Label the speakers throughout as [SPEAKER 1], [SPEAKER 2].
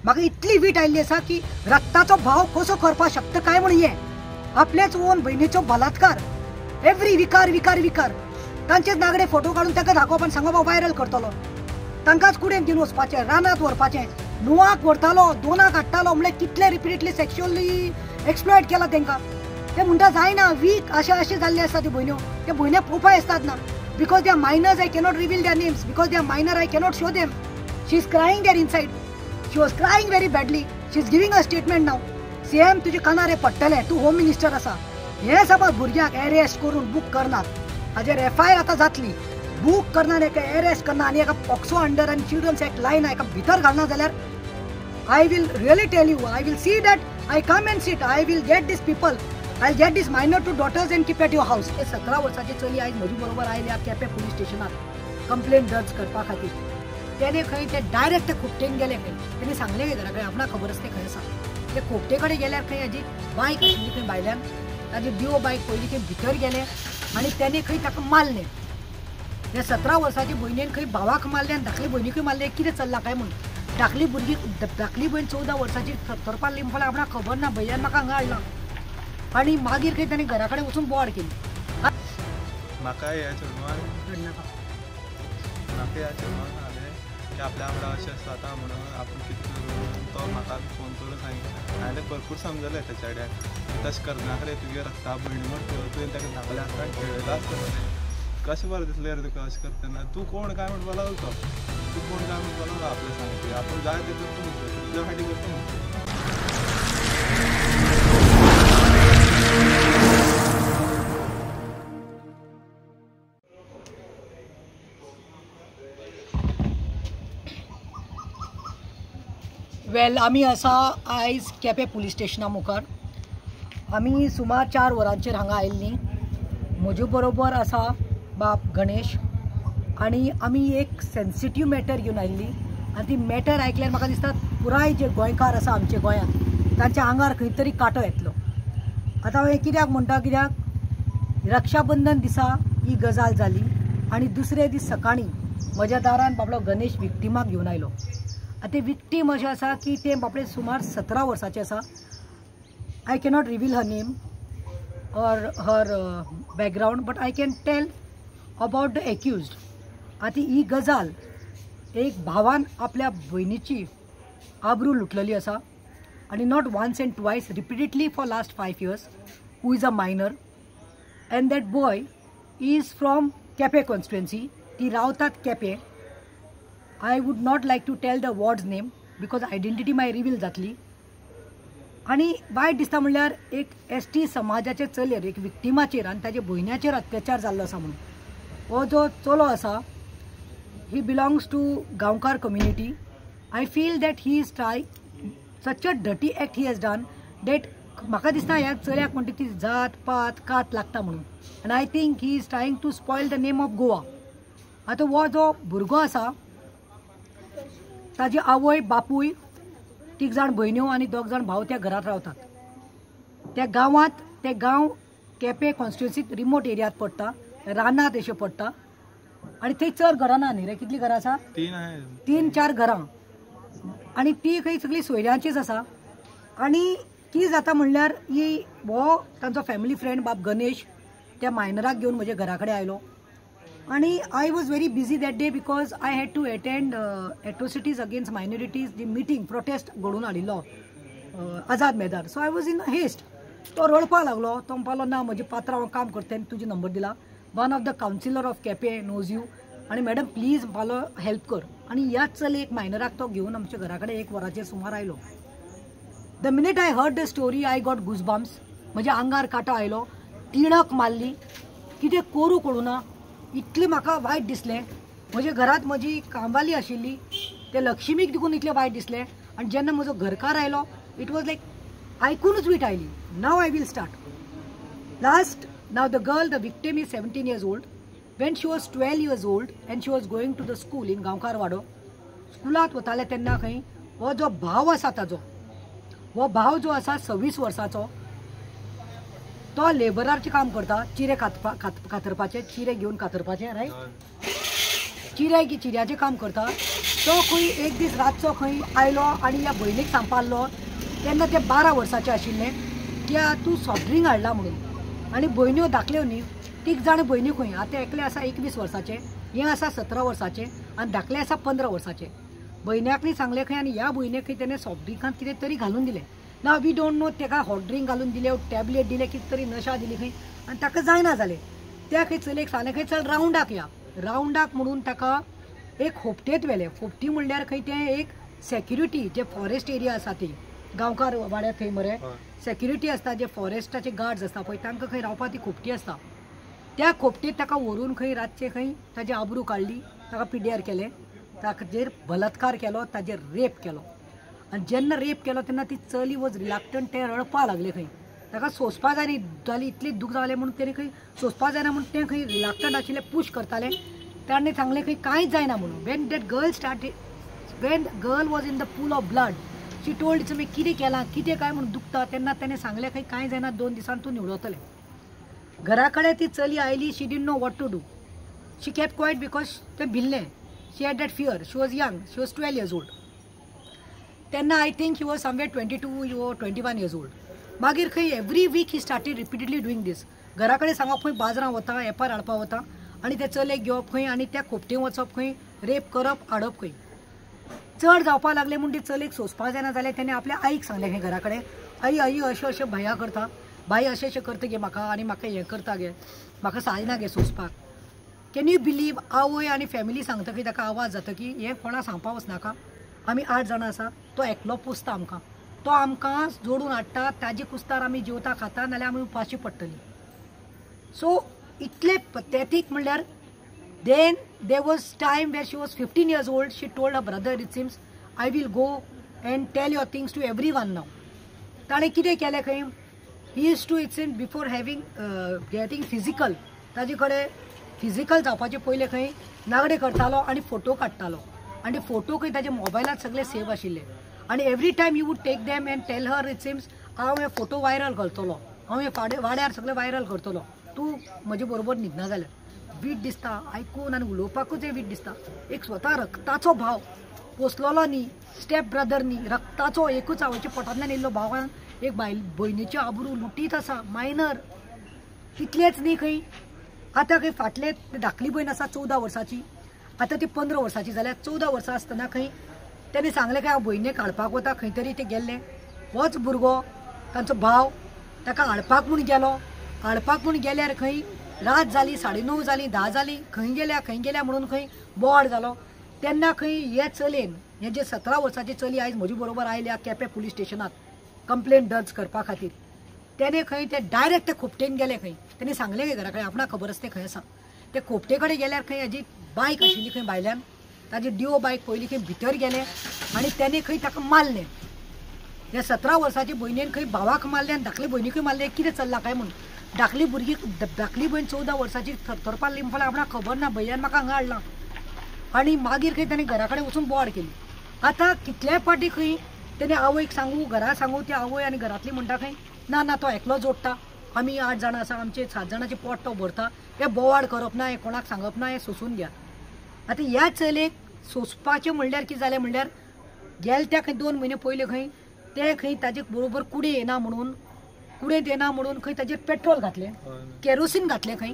[SPEAKER 1] म्हाका इतली वीट आयिल्ली आसा की रक्ताचो भाव कसो करपाक शकता काय म्हणून हे आपल्याच ओन भयणीचो बलात्कार एवरी विकार विकार विकार तांचेच नागडे फोटो काढून ताका दाखोवप आनी सांगप हांव व्हायरल करतलो तांकांच कुडेन घेवन वचपाचें रानांत व्हरपाचें नुवाक व्हरतालो दोनाक हाडटालो म्हणल्यार कितले रिपिटेडली सेक्शुअली एक्सप्लॉयट केला तांकां ते म्हणटा जायना वीक अशें जाल्ले आसता त्यो भयण्यो त्या भयण्या पळोवपाक आसतात ना because they are minors I cannot reveal their names because they are minor I cannot show them she is crying there inside she was crying very badly she is giving a statement now CM तुजे कानार हे पडटले तूं home minister आसा हे समज भुरग्यांक arrest करून बूक करनात हाजेर एफआयआर आतां जातली बूक करना एका अरेस्ट करना आनी एका पॉक्सो अंडर आनी चिल्ड्रन्स एक्ट लायना एका भितर घालना जाल्यार I will really tell you I will see that I come and sit I will get this people I get this minor two daughters and keep at your house हे 17 वर्साची चली आयज म्हजे बरोबर आयल्या केपें पुलीस स्टेशनार कंप्लेंट दर्ज करपा खातीर तेणे खंय ते डायरेक्ट ते खोपटेन गेले खंय तेणी सांगले घरा कडेन आपणाक खबर आसा ते खंय आसा ते खोपटे कडेन गेल्यार खंय हाजी बायक आशिल्ली खंय भायल्यान ताजी डिओ बायक पयली खंय भितर गेले आनी तेणे खंय ताका मारलें हे 17 वर्साची भयणीन खंय भावाक मारले आनी धाकली भयणीकूय मारले कितें चल्लां काय म्हणून धाकली भयण 14 वर्साची थरथरपा लिंपला आपणाक खबर ना भैयान म्हाका हांगा हाडला आनी मागीर खंय ताणें घरा कडेन वचून बोवाड केली
[SPEAKER 2] म्हाका ह्या चेडवान की आपल्या वांगडा अशें जाता म्हणून आपूण कितें करून तो म्हाका फोन करून सांगितलें हांवें तें भरपूर समजलें तेच्या कडेन तशें करना रे तुगे रक्ता भयणी म्हण तुवें ताका धाकल्या आसतना खेळिल्लो आसतलें कशें बरें दिसलें रे तुका अशें करतना तूं कोण काय म्हणपाक लागलो तो तूं कोण काय म्हणपाक लागलो आपलें सांगता आपूण जाय तें करता म्हणटा तुज्या फाटीं करता म्हणटा
[SPEAKER 1] वेल आमी आसा आयज केपें पुलीस स्टेशना मुखार आमी सुमार 4 वरांचेर हांगा आयिल्लीं म्हजे बरोबर आसा बाप गणेश आनी आमी एक सेन्सिटीव मॅटर घेवन आयिल्लीं आनी ती मॅटर आयकल्यार म्हाका दिसता पुराय जे गोंयकार आसा आमचे गोंयांत तांच्या आंगार खंय तरी कांटो येतलो आतां हांव कित्याक म्हणटा कित्याक रक्षाबंधन दिसा ही गजाल जाली आनी दुसरे दीस सकाळीं म्हज्या दारान बाबलो गणेश विक्टिमाक घेवन आयलो ते विक्टीम अशें आसा की ते बापडे सुमार 17 वर्साचे आसा I cannot reveal her name और her background but I can tell about the accused आतां ही गजाल एक भावान आपल्या भयणीची आबरू लुटलेली आसा आनी not once and twice repeatedly for last 5 years who is a minor and that boy is from Quepem constituency ती रावतात Quepem I would not like to tell the ward's name because identity my reveal जातली आनी वायट दिसता म्हणल्यार एक ST समाजाचे चलयेर एक विक्टिमाचेर आनी ताचे भयण्याचेर अत्याचार जाल्लो आसा म्हणून हो जो चलो आसा he belongs to Gaonkar community I feel that he is try such a dirty act he has done that म्हाका दिसता ह्या चलयाक म्हणटा ती जात पात कात लागता म्हणून आनी I think he is trying to spoil the name of Goa आतां हो जो भुरगो आसा ताजी आवय बापूय 3 जाण भयण्यो आनी 2 जाण भाव त्या घरात रावतात त्या गांवांत ते गांव केपें कॉन्स्टिट्युएन्सीत रिमोट एरियांत पडटा रानांत अशें पडटा आनी थंय चड घरां ना न्ही रे कितलीं घरां आसा 3-4 घरां आनी ती खंय सगळीं सोयऱ्यांचीच आसा आनी की जाता म्हणल्यार ही हो तांचो फॅमिली फ्रेंड बाब गणेश त्या मायनराक घेवन म्हज्या घरा कडेन आयलो आणि I was very busy that day because I had to attend atrocities against minorities the meeting protest घडून हाडिल्लो Azad Maidan so I was in haste तो रडपाक लागलो तो म्हणपालो ना म्हजे पात्रांव हांव काम करता तुजी नंबर दिला one of the councillor of Quepem knows you आनी मॅडम प्लीज म्हणपालो हेल्प कर आनी ह्याच चली एक मायनराक तो घेवन आमच्या घरा कडेन 1 वराचेर सुमार आयलो the minute I heard the story I got goosebumps म्हज्या आंगार कांटो आयलो तिणक मारली कितें करूं कळुना इतलें म्हाका वायट दिसलें म्हज्या घरांत म्हजी कांबाली आशिल्ली ते लक्ष्मीक देखून इतलें वायट दिसलें आनी जेन्ना म्हजो घरकार आयलो इट वॉज लायक आयकूनच वीट आयली now I will start last now the girl the victim is 17 years old when she was 12 years old and she was going to the school in गांवकार वाडो स्कुलांत वताले तेन्ना खंय हो जो भाव आसा ताजो हो भाव जो आसा 26 वर्साचो तो लेबरारचें काम करता चिरे कातरपाचे चिरे घेवन कातरपाचे रायट चिऱ्याचें काम करता तो खंय एक दीस रातचो खंय आयलो आनी ह्या भयणीक सांबाळलो तेन्ना ते 12 वर्साचे आशिल्ले की तूं सॉफ्ट ड्रिंक हाडला म्हणून आनी भयण्यो धाकल्यो न्ही 3 जाण भयण्यो खंय आतां एकले आसा 21 वर्साचे हे आसा 17 वर्साचे आनी धाकले आसा 15 वर्साचे भयण्याक न्ही सांगले खंय आनी ह्या भयण्याक खंय तेणें सॉफ्ट ड्रिंकांत कितें तरी घालून दिलें ना वी डोंट नो तेका हॉट ड्रिंक घालून दिलें टॅबलेट दिलें कितें तरी नशा दिली खंय आनी ताका जायना जालें त्या खंय चलयेक सांगलें खंय चल रावंडाक या रावंडाक म्हणून ताका एक होपटेत व्हेलें होपटी म्हणल्यार खंय तें एक सेक्युरिटी जे फॉरेस्ट एरिया आसा ती गांवकार वाड्यार थंय मरे सेक्युरिटी आसता जे फॉरेस्टाचे गार्ड्स आसता पळय तांकां खंय रावपाक ती खोपटी आसता त्या खोपटीत ताका व्हरून खंय रातचे खंय ताची आबरू काडली ताका पिड्ड्यार केलें ताचेर बलात्कार केलो ताजेर रेप केलो आनी जेन्ना रेप केलो तेन्ना ती चली वॉज रिलक्टंट ते रडपा लागले खंय ताका सोंसपा जाय जाली इतली दूख जालें म्हणून तेणी खंय सोंसपा जायना म्हणून तें खंय रिलक्टंट आशिल्लें पुश करतालें ताणें सांगलें खंय कांयच जायना म्हणून Wien that girl was in the pool of blood she told it's me कितें केलां कितें काय म्हणून दुखता तेन्ना ताणें सांगलें खंय कांय जायना 2 दिसान तूं निवळतलें घरा कडेन ती चली आयली she didn't know what to do she kept quiet because तें भिल्लें she had that fear she was young she was 12 years old तेन्ना I think he was somewhere 22 or 21 years old मागीर खंय every week he started repeatedly doing this घरा कडेन सांगप खंय बाजारां वता एपार हाडपा वता आनी ते चलयेक घेवप खंय आनी त्या खोपटेन वचप खंय रेप करप हाडप खंय चड जावपा लागले म्हूण ती चलयेक सोंसपा जायना जाल्यार तेणें आपल्या आईक सांगलें खंय घरा कडेन आई अशें अशें भया करता बाई अशें करता गे म्हाका आनी म्हाका हें करता गे म्हाका सायना गे सोंसपाक कॅन यू बिलीव आवय आनी फॅमिली सांगता की ताका आवाज जाता की हें कोणा सांगपा वचनाका आमी 8 जाणां आसा तो एकलो पुसता आमकां तो आमकां जोडून हाडटा ताजे कुस्तार आमी जेवता खाता नाल्यार आमी उपाशी पडटलीं सो इतले पथेटीक म्हणल्यार then there was time where she was 15 years old she told her brother it seems I will go and tell your things to everyone now ताणें कितें केलें खंय he is to it's in before having getting physical ताजे कडेन physical जावपाचे पयले खंय नागडे करतालो आनी फोटो काडटालो आनी फोटो खंय ताजे मोबायलांत सगळे सेव आशिल्ले आनी every time you would take them and tell her it seems हांव हे फोटो वायरल करतलो हांव हे वाड्यार सगळे वायरल करतलो तूं म्हजे बरोबर न्हिदना जाल्यार वीट दिसता आयकून आनी उलोवपाकूच वीट दिसता एक स्वता रक्ताचो भाव पोसलोलो न्ही स्टेप ब्रदर न्ही रक्ताचो एकूच आवयच्या पोटांतल्यान येयल्लो भावान एक भयणीची आबरू लुटीत आसा मायनर तितलेंच न्ही खंय आतां खंय फाटले धाकली भयण आसा 14 वर्साची आतां ती 15 वर्साची जाल्यार 14 वर्सां आसतना खंय तेणें सांगलें की हांव भयणीक हाडपाक वता खंय तरी ते गेल्ले होच भुरगो तांचो भाव ताका हाडपाक म्हूण गेलो हाडपाक म्हूण गेल्यार खंय रात जाली 9:30 जाली 10 जाली खंय गेल्या म्हणून खंय बोवाड जालो तेन्ना खंय हे चलयेन हे जे 17 वर्साची चली आयज म्हजे बरोबर आयल्या केपें पुलीस स्टेशनांत कंप्लेंट दर्ज करपा खातीर तेणें खंय ते डायरेक्ट ते खोपटेन गेले खंय तेणें सांगलें की घरा कडेन आपणाक खबर आसा तें खंय आसा ते खोपटे कडेन गेल्यार खंय हेजी बायक आशिल्ली खंय भायल्यान ताजी डिओ बायक पयली खंय भितर गेले आनी तेणें खंय ताका मारलें हे 17 वर्साची भयणीन खंय भावाक मारलें आनी धाकली भयणीकूय मारलें कितें चल्लां काय म्हणून धाकली भयण 14 वर्साची थरथरपा लिंपला आपणाक खबर ना भय्यान म्हाका हांगा हाडलां आनी मागीर खंय ताणें घरा कडेन वचून बोवाड केली आतां कितलेय फावटी खंय तेणें आवयक सांगू घरा सांगू ती आवय आनी घरांतली म्हणटा खंय ना तो एकलो जोडटा आमी 8 जाणां आसा आमचे 7 जाणांचे पोट तो भरता हे बोवाड करप ना हे कोणाक सांगप ना हे सोंसून घ्या आतां ह्या चलयेक सोंसपाचें म्हणल्यार कितें जालें म्हणल्यार गेले त्या खंय 2 म्हयने पयले खंय ते खंय ताजे बरोबर कुडे येना म्हणून खंय ताजेर पेट्रोल घातलें केरोसीन घातलें खंय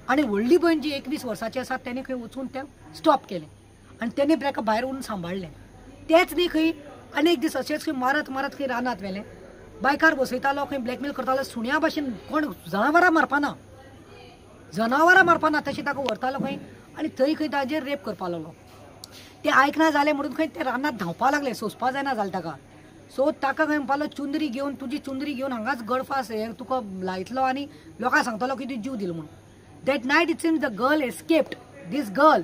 [SPEAKER 1] आनी व्हडली भयण जी 21 वर्साची आसा तेणें खंय वचून तें स्टॉप केलें आनी तेणें ताका भायर व्हरून सांबाळलें तेच न्ही खंय आनी एक दीस अशेंच खंय मारत खंय रानांत व्हेलें बायकार बसयतालो खंय ब्लॅकमेल करतालो सुण्या भाशेन कोण जनावरां मारपाना तशें ताका व्हरतालो खंय आनी थंय खंय ताजेर रेप करपा लागलो ते आयकना जालें म्हणून खंय ते रानांत धांवपा लागले सोंसपा जायना जालें ताका सो ताका खंय म्हणपालो तुजी चुंदरी घेवन हांगाच गडफास हे तुका लायतलो आनी लोकांक सांगतालो की तूं जीव दिलो म्हणून that night it seems the girl escaped this girl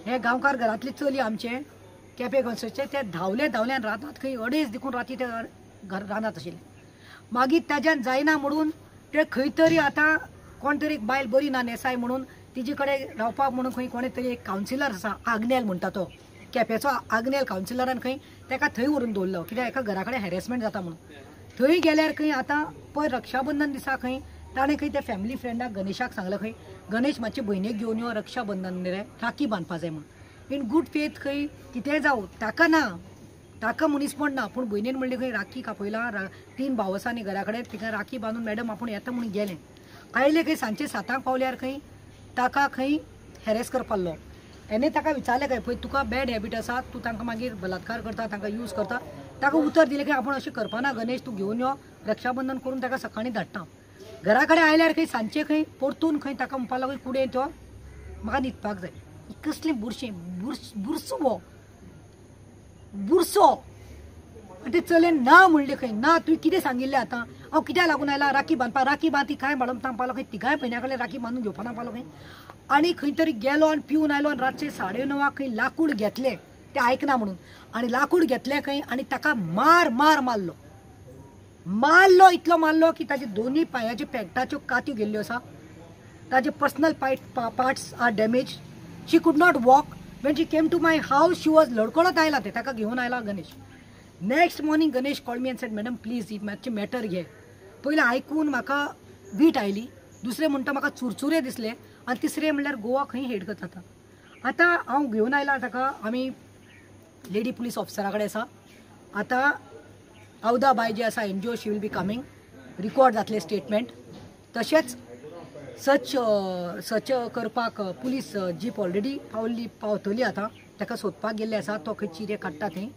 [SPEAKER 1] हे गांवकार घरांतली चली आमचे केपें गोंयचे ते धांवले आनी रानांत खंय अडेज देखून राती ते रानांत आशिल्ले मागीर ताज्यान जायना म्हणून ते खंय तरी आतां कोण तरी एक बायल बरी ना नेसाय म्हणून तिजे कडेन रावपाक म्हणून खंय कोणे तरी एक कावन्सिलर आसा आग्नेल म्हणटा तो केपेचो आग्नेल कावन्सिलरान खंय ताका थंय व्हरून दवरलो कित्याक एका घरा कडेन हॅरेसमेंट जाता म्हणून थंय गेल्यार खंय आतां पळय रक्षाबंधन दिसा खंय ताणें खंय त्या फॅमिली फ्रेंडाक गणेशाक सांगलें खंय गणेश मातशे भयणीक घेवन यो रक्षाबंधन रे राखी बांदपा जाय म्हण इन गूड फेथ खंय कितेंय जावं ताका ना ताका मनीसपण ना पूण भयणीन म्हणलें खंय राखी कापयला 3 भाव आसा न्ही घरा कडेन तिका राखी बांदून मॅडम आपूण येता म्हणून गेलें आयले खंय सांजचे 7 पावल्यार खंय ताका खंय हॅरेस करपालो हेणे ताका विचारलें काय पळय तुका बॅड हॅबीट आसा तूं तांकां मागीर बलात्कार करता तांकां यूज करता ताका उतर दिलें की आपूण अशें करपाना गणेश तूं घेवन यो रक्षाबंधन करून ताका सकाळीं धाडटा घरा कडेन आयल्यार खंय सांजचे खंय परतून खंय ताका म्हणपा लागलो कुडेन तो म्हाका न्हिदपाक जाय कसलें बुरसो आनी तें चलेन ना म्हणलें खंय ना तुवें कितें सांगिल्लें आतां हांव कित्याक लागून आयला राखी बांदपा राखी बांदी काय मॅडम सांगपालो खंय तिगाय भयण्या कडेन राखी बांदून घेवपा पालो खंय आनी खंय तरी गेलो आनी पिवन आयलो आनी रातचे 9:30 खंय लाकूड घेतलें तें आयकना म्हणून आनी लाकूड घेतलें खंय आनी ताका मारलो इतलो मारलो की ताजे दोनी पांयाचे पॅन्टाच्यो कात्यो गेल्ल्यो आसा ताजे personal parts are damage she could not walk when she came to my house she was लडकोळत आयला ते ताका घेवन आयला Ganesh next morning Ganesh call me and said madam please he मातशें मॅटर घे पयलें आयकून म्हाका वीट आयली दुसरें म्हणटा म्हाका चुरचुरे दिसले आनी तिसरें म्हणल्यार गोवा खंय हेड करता आतां हांव घेवन आयला ताका आमी लेडी पुलीस ऑफिसरा कडेन आसा आतां अवधा बाय जी आसा NGO she will be coming record जातले स्टेटमेंट तशेंच सर्च करपाक पुलीस जीप ऑलरेडी पावतली आतां ताका सोदपाक गेल्ले आसा तो खंय चिरे काडटा थंय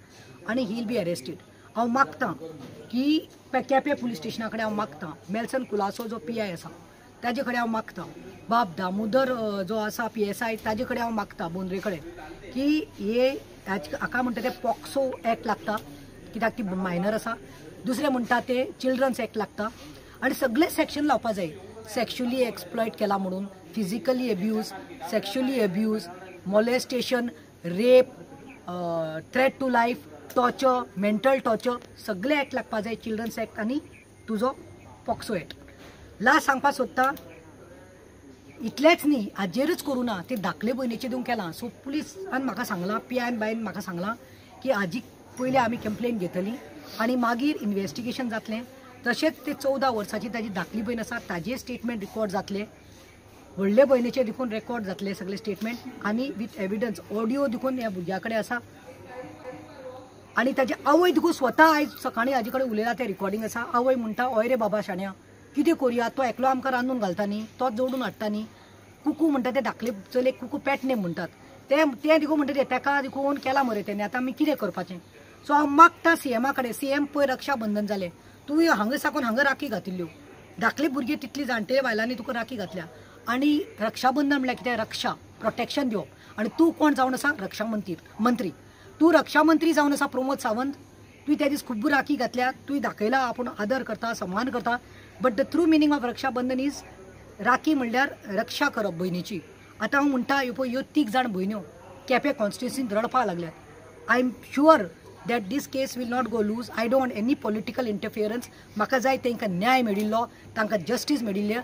[SPEAKER 1] आनी ही वील बी अरेस्टेड हांव मागतां की केपें पुलीस स्टेशना कडेन हांव मागतां मेल्सन कुलासो जो PI आसा ताजे कडेन हांव मागतां बाब दामोदर जो आसा PSI ताजे कडेन हांव मागतां बोंद्रे कडेन की हे हाका म्हणटा ते पॉक्सो एक्ट लागता कित्याक ती मायनर आसा दुसरें म्हणटा ते चिल्ड्रन्स एक्ट लागता आनी सगळे सेक्शन लावपा जाय सेक्शुअली एक्सप्लॉयट केला म्हणून physically abuse sexually abuse molestation rape threat to life torture mental torture सगळे एक्ट लागपा जाय चिल्ड्रन्स एक्ट आनी तुजो पॉक्सो एक्ट लास्ट सांगपा सोदता इतलेंच न्ही हाजेरूच करूं ना ते धाकले भयणीचे दिवंक केलां सो पुलिसान म्हाका सांगलां PI बायन म्हाका सांगलां की हाजी पयलीं आमी कंप्लेन घेतली आनी मागीर इन्वेस्टिगेशन जातलें तशेंच ते 14 वर्साची ताजी धाकली भयण आसा ताजे स्टेटमेंट रिकॉर्ड जातले व्हडले भयणीचे देखून रेकॉर्ड जातले सगळे स्टेटमेंट आनी विथ एविडन्स ऑडियो देखून ह्या भुरग्या कडेन आसा आनी ताजे आवय देखून स्वता आयज सकाळीं हाजे कडेन उलयला तें रिकॉर्डिंग आसा आवय म्हणटा ओय रे बाबा शाण्या कितें करुया तो एकलो आमकां रांदून घालता न्ही तोच जोडून हाडटा न्ही कुकू म्हणटा ते धाकले चलेक कुकू पॅट नेम म्हणटात ते देखून म्हणटा ते ताका देखून केला मरे तेणे आतां आमी कितें करपाचें सो हांव मागता CM कडेन CM पळय रक्षाबंधन जालें तुवें हांगा साकून हांगा राखी घातिल्ल्यो धाकले भुरगे तितली जाणटे बायलांनी तुका राखी घातल्या आनी रक्षाबंधन म्हळ्यार कितें रक्षा प्रोटेक्शन दिवप आनी तूं कोण जावन आसा रक्षा मंत्री तूं रक्षा मंत्री जावन आसा प्रमोद सावंत तुवें त्या दीस खूब राखी घातल्या तुवें दाखयला आपूण आदर करता सन्मान करता but the true meaning of Raksha Bandhan is Rakhi म्हणल्यार रक्षा करप भयणीची आतां हांव म्हणटा पळय ह्यो 3 जाण भयण्यो केपें कॉन्स्टिट्युन्सींत रडपाक लागल्यात I am sure that this case will not go loose I don't want any political interference म्हाका जाय तांकां न्याय मेळिल्लो तांकां जस्टीस मेळिल्लें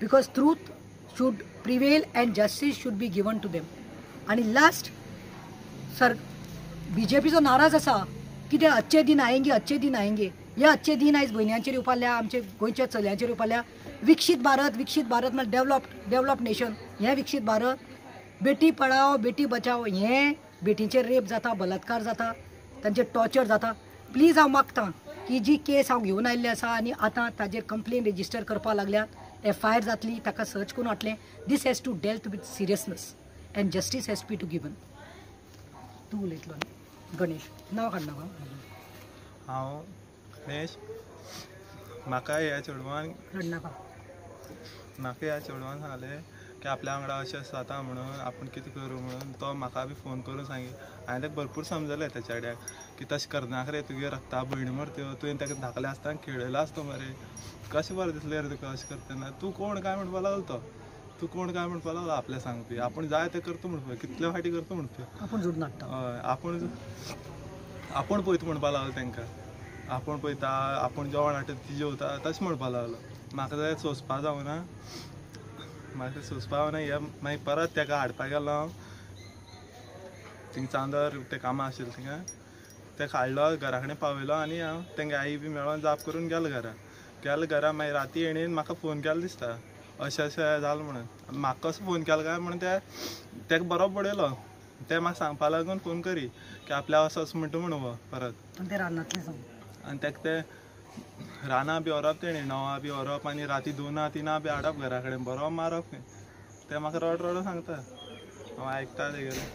[SPEAKER 1] because truth should prevail and justice should be given to them आनी लास्ट सर BJPचो नाराज आसा कितें अच्छे दिन आएंगे हे अच्छे दिन आयज भयण्यांचेर येवपाल्या आमचे गोंयच्या चलयांचेर येवपाल्या विकसीत भारत म्हळ्यार डेवलप नेशन हें विकसीत भारत बेटी पढाओ बेटी बचाओ हें बेटींचेर रेप जाता बलात्कार जाता तांचेर टॉर्चर जाता प्लीज हांव मागतां की जी केस हांव घेवन आयिल्ली आसा आनी आतां ताजेर कंप्लेन रेजिस्टर करपाक लागल्यात FIR जातली ताका सर्च करून हाडटलें this has to dealt with seriousness and justice has be to given तूं उलयतलो गणेश नांव काडना
[SPEAKER 2] हांव गणेश म्हाका ह्या चेडवान सांगलें की आपल्या वांगडा अशें जाता म्हणून आपूण कितें करूं म्हणून तो म्हाका बी फोन करून सांगी हांवें ताका भरपूर समजलें त्या चेड्याक की तशें करनाका रे तुगे रक्ता भयणी मरे तुवें ताका धाकले आसतना खेळयलो आसता मरे कशें बरें दिसलें रे तुका अशें करतना तूं कोण काय म्हणपा लागलो तो तूं कोण काय म्हणपा लागलो आपल्या सांगपी आपूण जाय तें करता म्हणपा कितले फाटी करता म्हणपा
[SPEAKER 1] आपूण जोडून हाडटा
[SPEAKER 2] हय आपूण पळयता म्हणपा लागलो तांकां आपूण पळयता आपूण जेवण हाडटा ती जेवता तशें म्हणपा लागलो म्हाका जाय सोंसपा जावना म्हाका सोंसपा जावना हे मागीर परत ताका हाडपाक गेलो हांव थिंग चांदर ते कामां आशिल्लें थिंगा तेका हाडलो घरा कडेन पावयलो आनी हांव तेंगे आई बी मेळोन जाप करून गेलो घरा गेले घरा मागीर राती येणेन म्हाका फोन केलो दिसता अशें जालें म्हणून म्हाका कसो फोन केलो काय म्हणून तेका बरो पडयलो ते म्हाका सांगपा लागून फोन करी की आपल्या असो म्हणटा म्हणून हो परत
[SPEAKER 1] ते रानांतलें सांग
[SPEAKER 2] आनी तेका ते रानां बी व्हरप तेणी 9 बी व्हरप आनी राती 2-3 बी हाडप घरा कडेन बरो मारप ते म्हाका रड सांगता हांव आयकता तेगेलें.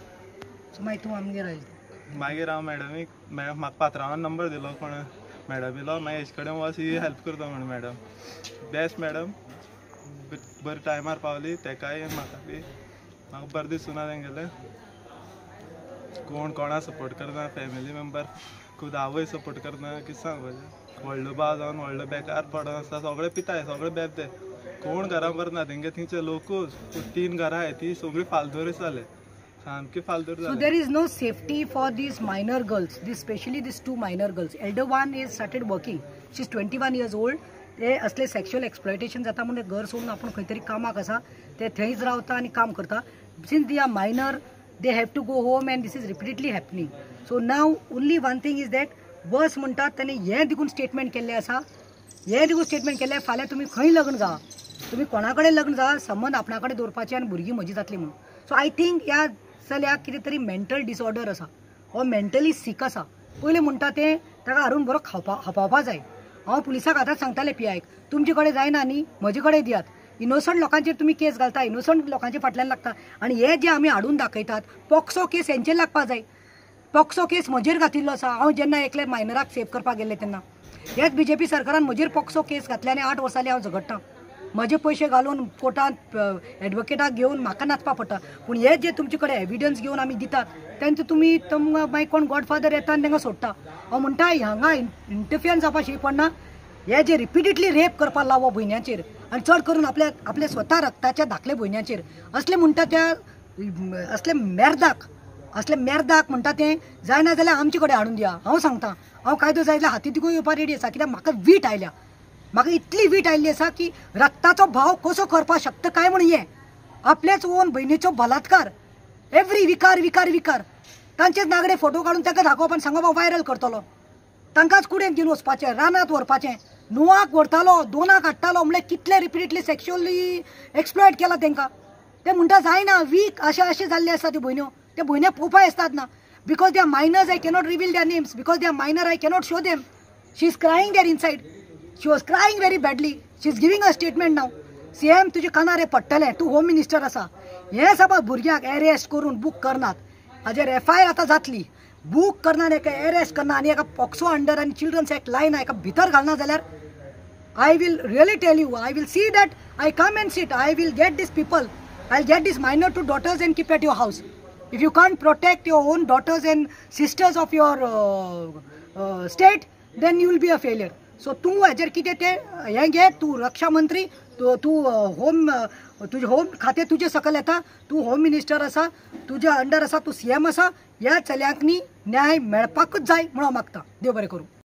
[SPEAKER 1] सो मागीर तूं आमगेर आयलो
[SPEAKER 2] मागीर हांव मॅडमीक म्हाका पात्रांवान नंबर दिलो कोण मॅडम येयलो मागीर हेजे कडेन वच ही हेल्प करता म्हणून मॅडम बेस्ट मॅडम बरे टायमार पावली तेकाय म्हाका बी म्हाका बरें दिसूना तेंगेलें कोण कोणा सपोर्ट करना फॅमिली मेंबर खूद आवय सपोर्ट करना कितें सांगपाचें व्हडलो भाव जावन व्हडलो बेकार पडून आसता सगळे पिताय सगळे बेबते कोण घरा बरना तेंगे थिंगचे लोकूच 3 घरां आहाय ती सगळी फालतूरीच जाले सामकी फालतूर जाले.
[SPEAKER 1] So there is no safety for these minor girls, especially these 2 minor girls. Elder one is started working. She's 21 years old. ते असले सेक्शुअल एक्सप्लॉयटेशन जाता म्हणजे घर सोडून आपण खंय तरी कामाक आसा ते थंयच रावता आनी काम करता. Since they are minor they have to go home and this is repeatedly happening. So now only one thing is that बस म्हणतात त्यांनी हे देखून स्टेटमेंट केल्ले आसा हे देखून स्टेटमेंट केल्ले फाल्यां तुमी खंय लग्न जा तुमी कोणा कडेन लग्न जा संबंध आपणा कडेन दवरपाचे आनी भुरगीं म्हजी जातली म्हणून. सो आय थिंक ह्या चल्याक कितें तरी मेंटल डिसऑर्डर आसा हो मेंटली सीक आसा. पयलीं म्हणटा तें ताका हाडून बरो खावपावपा जाय. हांव पुलिसाक आतांच सांगतालें PIक तुमचे कडेन जायना न्ही म्हजे कडेन दियात. इनोसंट लोकांचेर तुमी केस घालता इनोसंट लोकांच्या फाटल्यान लागता आनी हे जे आमी हाडून दाखयतात पॉक्सो केस हेंचेर लागपा जाय. पॉक्सो केस म्हजेर घातिल्लो आसा. हांव जेन्ना एकले मायनराक सेव करपाक गेल्ले तेन्ना हेच BJP सरकारान म्हजेर पॉक्सो केस घातले आनी 8 वर्सांनी हांव झगडटां. म्हजे पयशे घालून कोर्टांत एडवोकेटाक घेवन म्हाका नाचपा पडटा. पूण हे जे तुमचे कडेन एविडन्स घेवन आमी दितात तेंचे तुमी मागीर कोण गॉडफादर येता आनी तांकां सोडटा. हांव म्हणटा हांगा इंटरफियरन्स जावपा शिवाय पडना. हे जे रिपिटेडली रेप करपाक लावप भयण्यांचेर आनी चड करून आपले स्वता रक्ताच्या धाकले भयण्यांचेर असले म्हणटा त्या असले मेर्दाक म्हणटा तें जायना जाल्यार आमचे कडेन हाडून दिया. हांव सांगता हांव कायदो जाय जाल्यार हाती तिगून येवपा रेडी आसा कित्याक म्हाका वीट आयल्या. म्हाका इतली वीट आयिल्ली आसा की रक्ताचो भाव कसो करपाक शकता काय म्हण हे आपलेच ओन भयणीचो बलात्कार एवरी विकार तांचेच नागडे फोटो काडून तांकां दाखोवप आनी सांगप हांव व्हायरल करतलो. तांकांच कुडेन घेवन वचपाचें रानांत व्हरपाचें नुवाक व्हरतालो 2 हाडटालो म्हणल्यार कितले रिपिटेडली सेक्शुअली एक्सप्लॉयट केला तांकां. ते म्हणटा जायना वीक अशें जाल्ले आसा त्यो भयण्यो. त्या भयण्या पळोवपाक येतात ना because they are minors I cannot reveal their names because they are minor I cannot show them. She is crying there inside. She was crying very badly. She is giving a statement now. CM तुजे कानार पडटलें तूं home minister आसा हे सगळ्या भुरग्यांक arrest करून book करनात. हाजेर FIR आतां जातली. बूक करना एका अरेस्ट करना आनी एका पॉक्सो अंडर आनी चिल्ड्रन्स एक्ट लायना एका भितर घालना जाल्यार I will really tell you, I will see that I come and sit. I will get these people. I'll get these minor 2 daughters and keep at your house. If you can't protect your own daughters and sisters of your state, then you will be a failure. So तू हाजेर कितें तें हें घे. तूं रक्षा मंत्री तूं तुजे home खातें तुजे सकयल येता. तूं होम मिनिस्टर आसा तुज्या अंडर आसा तूं CM आसा. ह्या चल्यांक न्ही न्याय मेळपाकूच जाय म्हणून हांव मागता. देव बरें करूं.